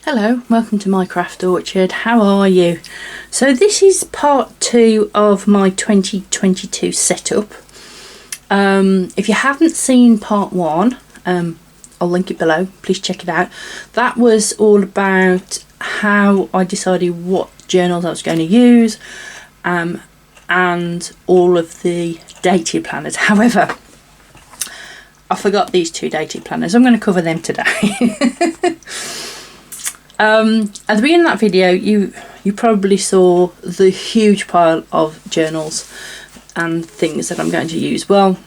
Hello, welcome to my craft orchard. How are you? So this is part 2 of my 2022 setup. If you haven't seen part 1, I'll link it below, please check it out. That was all about how I decided what journals I was going to use, and all of the dated planners. However, I forgot these 2 dated planners. I'm going to cover them today. At the beginning of that video, you probably saw the huge pile of journals and things that I'm going to use. Well,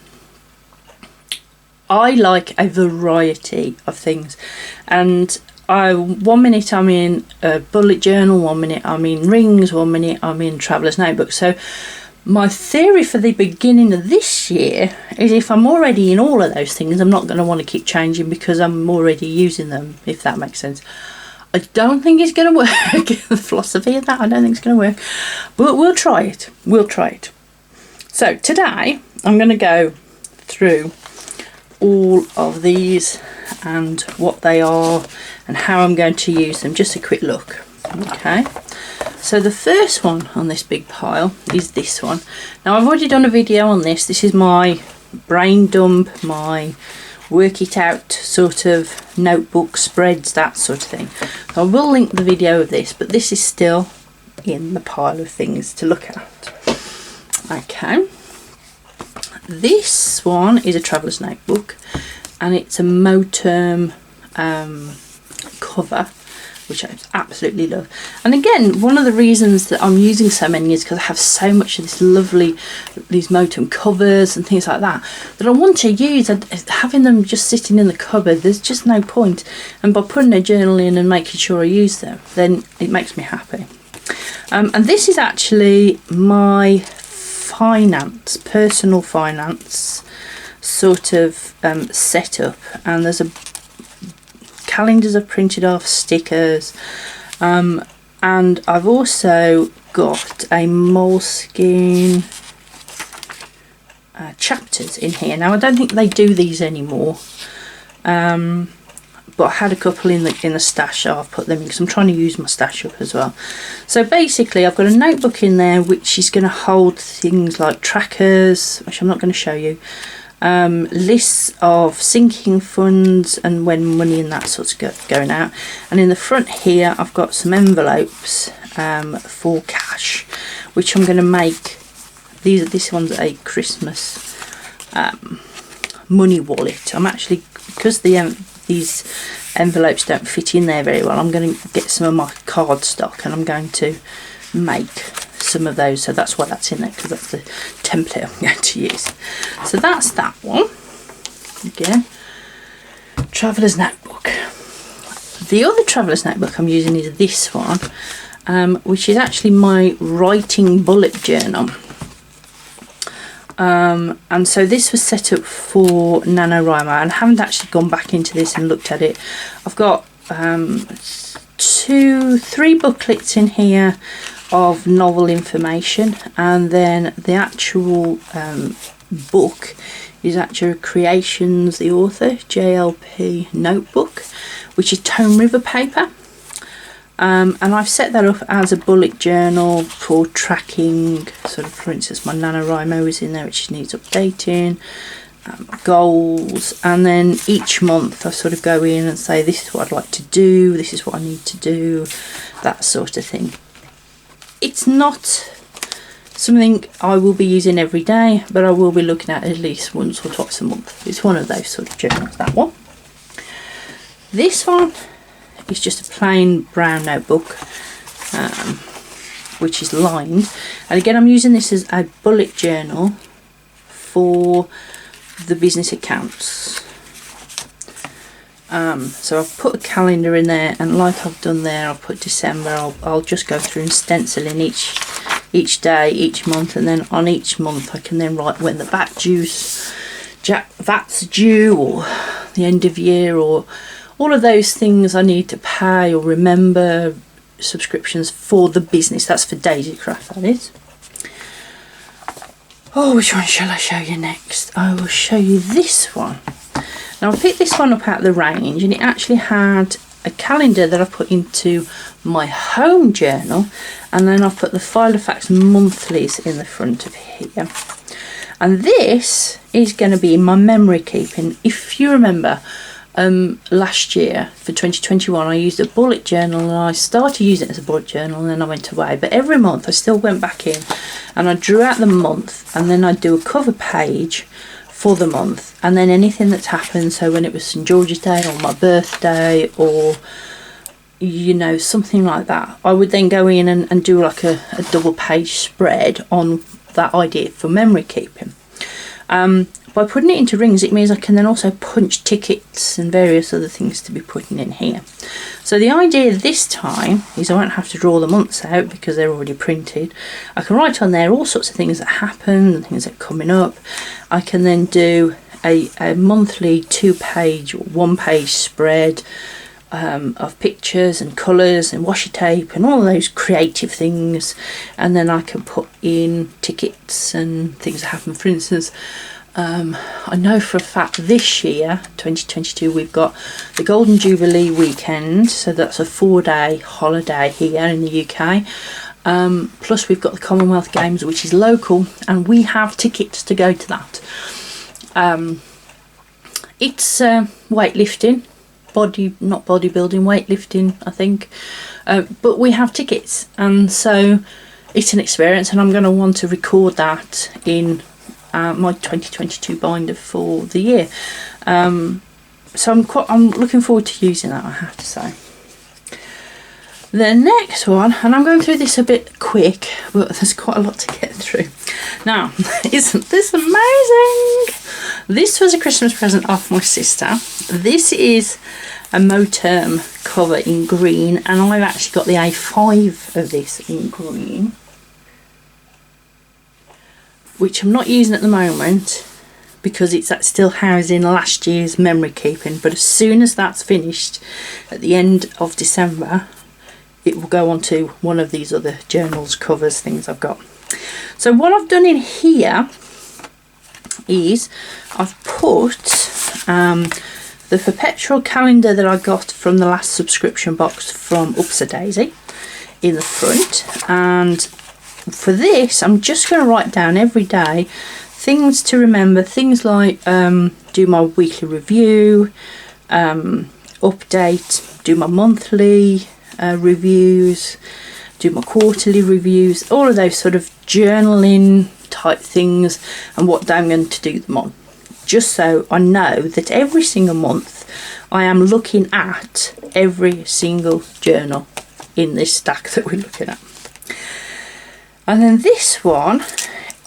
I like a variety of things, and one minute I'm in a bullet journal, one minute I'm in rings, one minute I'm in traveller's notebook. So my theory for the beginning of this year is if I'm already in all of those things, I'm not going to want to keep changing because I'm already using them, if that makes sense. I don't think it's going to work. The philosophy of that, I don't think it's going to work. But we'll try it. We'll try it. So today, I'm going to go through all of these and what they are and how I'm going to use them. Just a quick look. Okay. So the first one on this big pile is this one. Now, I've already done a video on this. This is my brain dump, my work it out sort of notebook spreads, that sort of thing. So I will link the video of this, but this is still in the pile of things to look at. Okay, this one is a traveller's notebook, and it's a Moterm cover, which I absolutely love. And again, one of the reasons that I'm using so many is because I have so much of this lovely, these Moterm covers and things like that I want to use. And having them just sitting in the cupboard, there's just no point. And by putting a journal in and making sure I use them, then it makes me happy. And this is actually my personal finance sort of setup. And there's calendars I've printed off, stickers, and I've also got a Moleskine chapters in here. Now I don't think they do these anymore, but I had a couple in the stash, so I've put them in because I'm trying to use my stash up as well. So basically I've got a notebook in there which is going to hold things like trackers, which I'm not going to show you, lists of sinking funds and when money and that sort of going out. And in the front here I've got some envelopes for cash, which I'm going to make. This one's a Christmas money wallet. I'm actually, because these envelopes don't fit in there very well, I'm going to get some of my card stock and I'm going to make some of those. So that's why that's in there, because that's the template I'm going to use. So that's that one. Again, traveller's notebook. The other traveller's notebook I'm using is this one, which is actually my writing bullet journal. And so this was set up for NaNoWriMo, and I haven't actually gone back into this and looked at it. I've got 3 booklets in here of novel information, and then the actual book is actually Creations, the author, JLP notebook, which is Tone River paper. And I've set that up as a bullet journal for tracking, sort of, for instance, my NaNoWriMo is in there, which needs updating, goals, and then each month I sort of go in and say, this is what I'd like to do, this is what I need to do, that sort of thing. It's not something I will be using every day, but I will be looking at least once or twice a month. It's one of those sort of journals, that one. This one is just a plain brown notebook, which is lined. And again, I'm using this as a bullet journal for the business accounts. So I've put a calendar in there, and like I've done there, I'll put December. I'll just go through and stencil in each day, each month, and then on each month I can then write when the VAT's due, or the end of year, or all of those things I need to pay or remember, subscriptions for the business. That's for Daisy Craft, that is. Oh, which one shall I show you next? I will show you this one. Now I picked this one up out of the range, and it actually had a calendar that I put into my home journal, and then I've put the filofax monthlies in the front of here. And this is going to be my memory keeping. If you remember, last year for 2021 I used a bullet journal, and I started using it as a bullet journal and then I went away, but every month I still went back in and I drew out the month, and then I'd do a cover page for the month, and then anything that's happened. So when it was St George's Day or my birthday or you know, something like that, I would then go in and do like a double page spread on that idea for memory keeping. By putting it into rings, it means I can then also punch tickets and various other things to be putting in here. So the idea this time is I won't have to draw the months out because they're already printed. I can write on there all sorts of things that happen and things that are coming up. I can then do a monthly 2-page or 1-page spread of pictures and colours and washi tape and all those creative things, and then I can put in tickets and things that happen. For instance, I know for a fact this year 2022 we've got the Golden Jubilee weekend, so that's a 4-day holiday here in the UK, plus we've got the Commonwealth Games, which is local, and we have tickets to go to that. It's weightlifting, not bodybuilding, weightlifting I think, but we have tickets, and so it's an experience, and I'm going to want to record that in my 2022 binder for the year. So I'm looking forward to using that, I have to say. The next one, and I'm going through this a bit quick, but there's quite a lot to get through. Now, isn't this amazing? This was a Christmas present off my sister. This is a Moterm cover in green, and I've actually got the A5 of this in green, which I'm not using at the moment because it's still housing last year's memory keeping, but as soon as that's finished at the end of December, it will go onto one of these other journals, covers, things I've got. So what I've done in here is I've put the perpetual calendar that I got from the last subscription box from Upsa Daisy in the front, and for this I'm just going to write down every day things to remember, things like do my weekly review, update, do my monthly reviews, do my quarterly reviews, all of those sort of journaling type things, and what day I'm going to do them on, just so I know that every single month I am looking at every single journal in this stack that we're looking at. And then this one,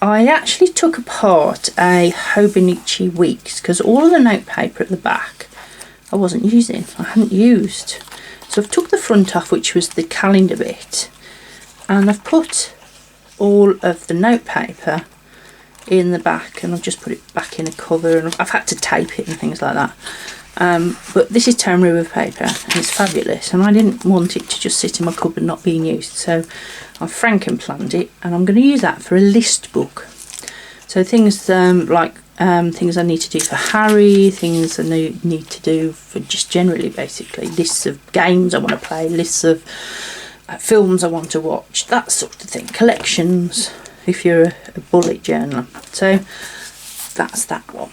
I actually took apart a Hobonichi Weeks because all of the notepaper at the back I wasn't using, I hadn't used. So I've took the front off, which was the calendar bit, and I've put all of the notepaper in the back, and I've just put it back in a cover, and I've had to tape it and things like that. But this is Tome River paper, and it's fabulous, and I didn't want it to just sit in my cupboard not being used, so I've frankenplanned it, and I'm going to use that for a list book. So things like things I need to do for Harry, things I need to do for just generally, basically lists of games I want to play, lists of films I want to watch, that sort of thing, collections if you're a bullet journaler. So that's that one.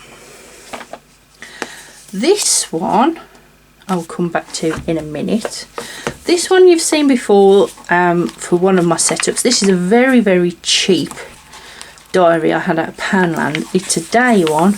This one I'll come back to in a minute. This one you've seen before for one of my setups. This is a very, very cheap diary I had at Poundland. It's a day one,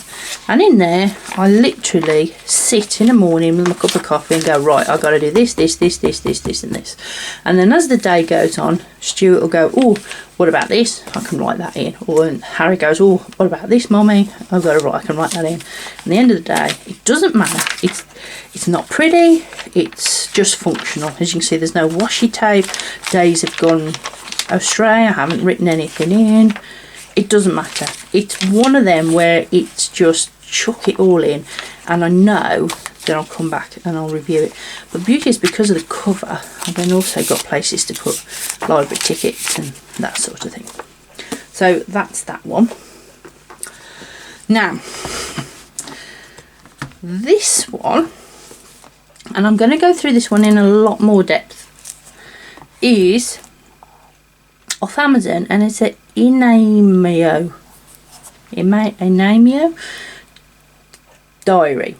and in there I literally sit in the morning with my cup of coffee and go, right, I've got to do this and this, and then as the day goes on, Stuart will go, oh, what about this? I can write that in. Or Harry goes, oh, what about this, Mummy? I can write that in. At the end of the day, it doesn't matter. It's not pretty, it's just functional. As you can see, there's no washi tape. Days have gone astray, I haven't written anything in. It doesn't matter. It's one of them where it's just chuck it all in, and I know then I'll come back and I'll review it. But the beauty is, because of the cover, I've then also got places to put library tickets and that sort of thing. So that's that one. Now, this one and I'm going to go through this one in a lot more depth, is off Amazon, and it's a Inamio diary.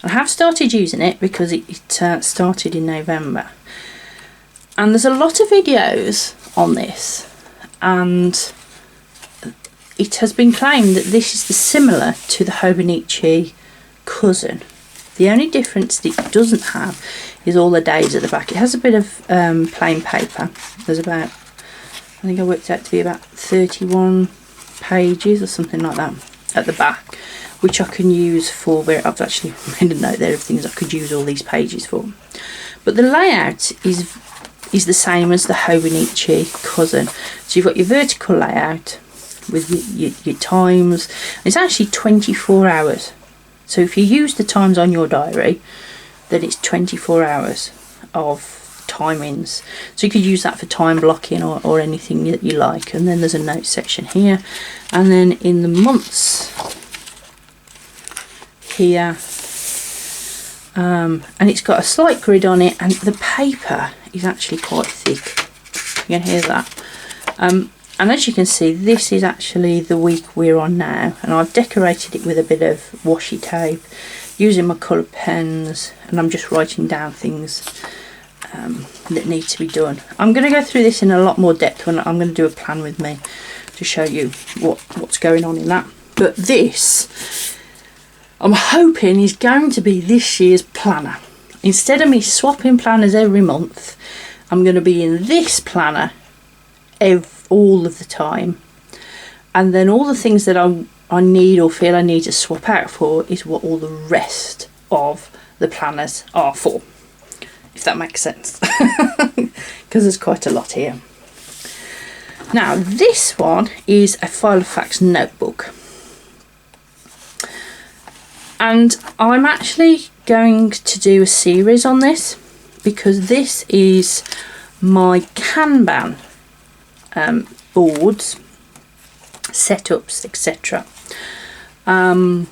I have started using it because it started in November, and there's a lot of videos on this, and it has been claimed that this is similar to the Hobonichi cousin. The only difference that it doesn't have is all the days at the back. It has a bit of plain paper. There's about, I think I worked out to be about 31 pages or something like that at the back, which I can use for, where I've actually made a note there of things I could use all these pages for. But the layout is the same as the Hobonichi cousin. So you've got your vertical layout with your times. It's actually 24 hours. So if you use the times on your diary, then it's 24 hours of timings. So you could use that for time blocking or anything that you like. And then there's a note section here. And then in the months here, and it's got a slight grid on it, and the paper is actually quite thick. You can hear that. And as you can see, this is actually the week we're on now, and I've decorated it with a bit of washi tape using my coloured pens, and I'm just writing down things that need to be done. I'm going to go through this in a lot more depth when I'm going to do a plan with me to show you what's going on in that. But this, I'm hoping, is going to be this year's planner. Instead of me swapping planners every month, I'm going to be in this planner all of the time, and then all the things that I need or feel I need to swap out for is what all the rest of the planners are for, if that makes sense, because there's quite a lot here. Now this one is a filofax notebook, and I'm actually going to do a series on this because this is my Kanban boards, setups, etc. And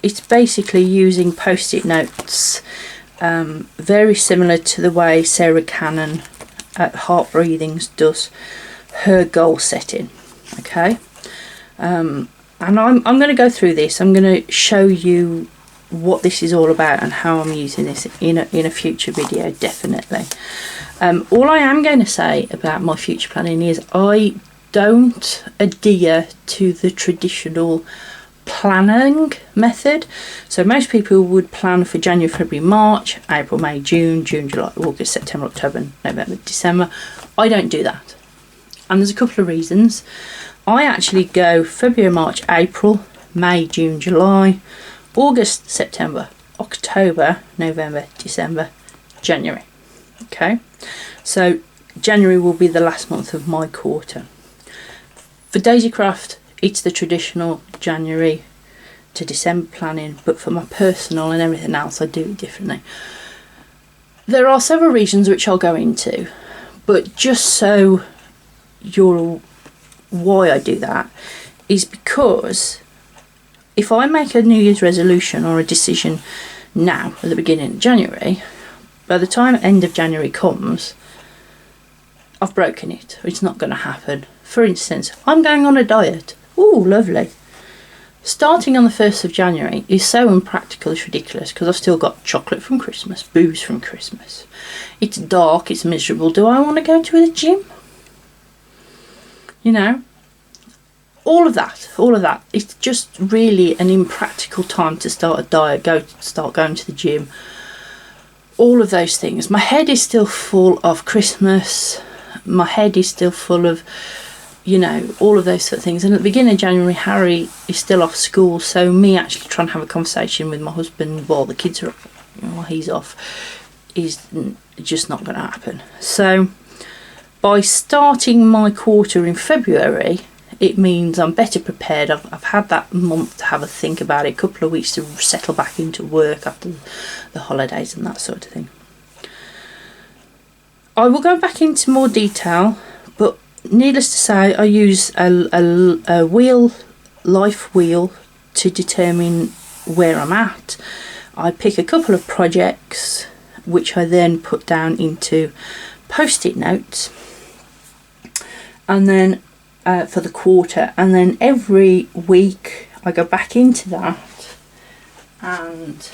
it's basically using post-it notes, very similar to the way Sarah Cannon at Heart Breathings does her goal setting. Okay, and I'm going to go through this. I'm going to show you what this is all about and how I'm using this in a future video, definitely. All I am going to say about my future planning is I don't adhere to the traditional planning method. So most people would plan for January, February, March, April, May, June, July, August, September, October, November, December. I don't do that, and there's a couple of reasons. I actually go February, March, April, May, June, July, August, September, October, November, December, January. Okay, so January will be the last month of my quarter. For Daisycraft, it's the traditional January to December planning, but for my personal and everything else, I do it differently. There are several reasons which I'll go into, but just so you're why I do that is because if I make a New Year's resolution or a decision now at the beginning of January, by the time end of January comes, I've broken it. It's not going to happen. For instance, I'm going on a diet. Ooh, lovely. Starting on the 1st of January is so impractical, it's ridiculous, because I've still got chocolate from Christmas, booze from Christmas. It's dark, it's miserable. Do I want to go to the gym? You know, all of that. It's just really an impractical time to start a diet, start going to the gym. All of those things. My head is still full of Christmas. My head is still full of, you know, all of those sort of things. And at the beginning of January, Harry is still off school, so me actually trying to have a conversation with my husband while the kids are, while he's off, is just not going to happen. So by starting my quarter in February, it means I'm better prepared. I've had that month to have a think about it, a couple of weeks to settle back into work after the holidays and that sort of thing. I will go back into more detail, but needless to say, I use a life wheel to determine where I'm at. I pick a couple of projects which I then put down into post-it notes, and then for the quarter, and then every week I go back into that and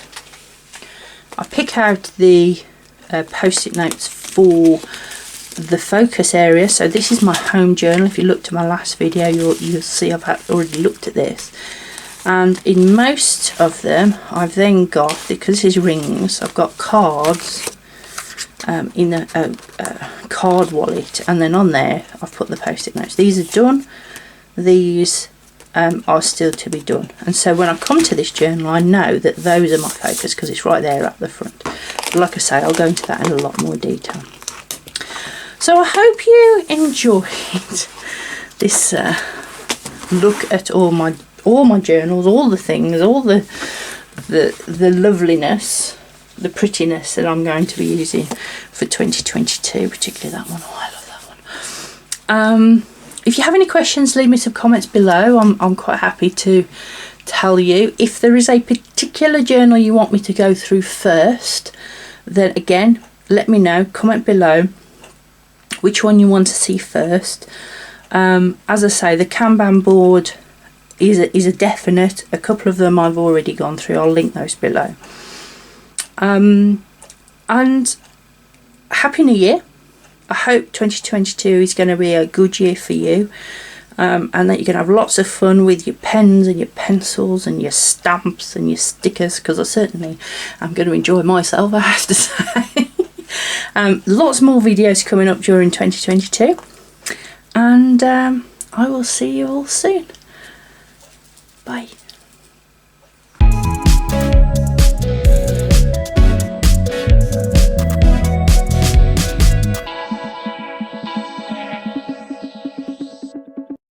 I pick out the post-it notes for the focus area. So this is my home journal. If you looked at my last video, you'll see I've already looked at this. And in most of them, I've then got, because this is rings, I've got cards in a card wallet, and then on there I've put the post-it notes. These are done. These are still to be done. And so when I come to this journal, I know that those are my focus because it's right there at the front. But like I say, I'll go into that in a lot more detail. So I hope you enjoyed this look at all my journals, all the things, all the loveliness, the prettiness that I'm going to be using for 2022, particularly that one. Oh, I love that one. If you have any questions, leave me some comments below. I'm quite happy to tell you. If there is a particular journal you want me to go through first, then again, let me know. Comment below which one you want to see first. As I say, the Kanban board is a definite. A couple of them I've already gone through. I'll link those below. And Happy New Year. I hope 2022 is going to be a good year for you, and that you're going to have lots of fun with your pens and your pencils and your stamps and your stickers, because I certainly am going to enjoy myself, I have to say. Lots more videos coming up during 2022, and I will see you all soon. Bye.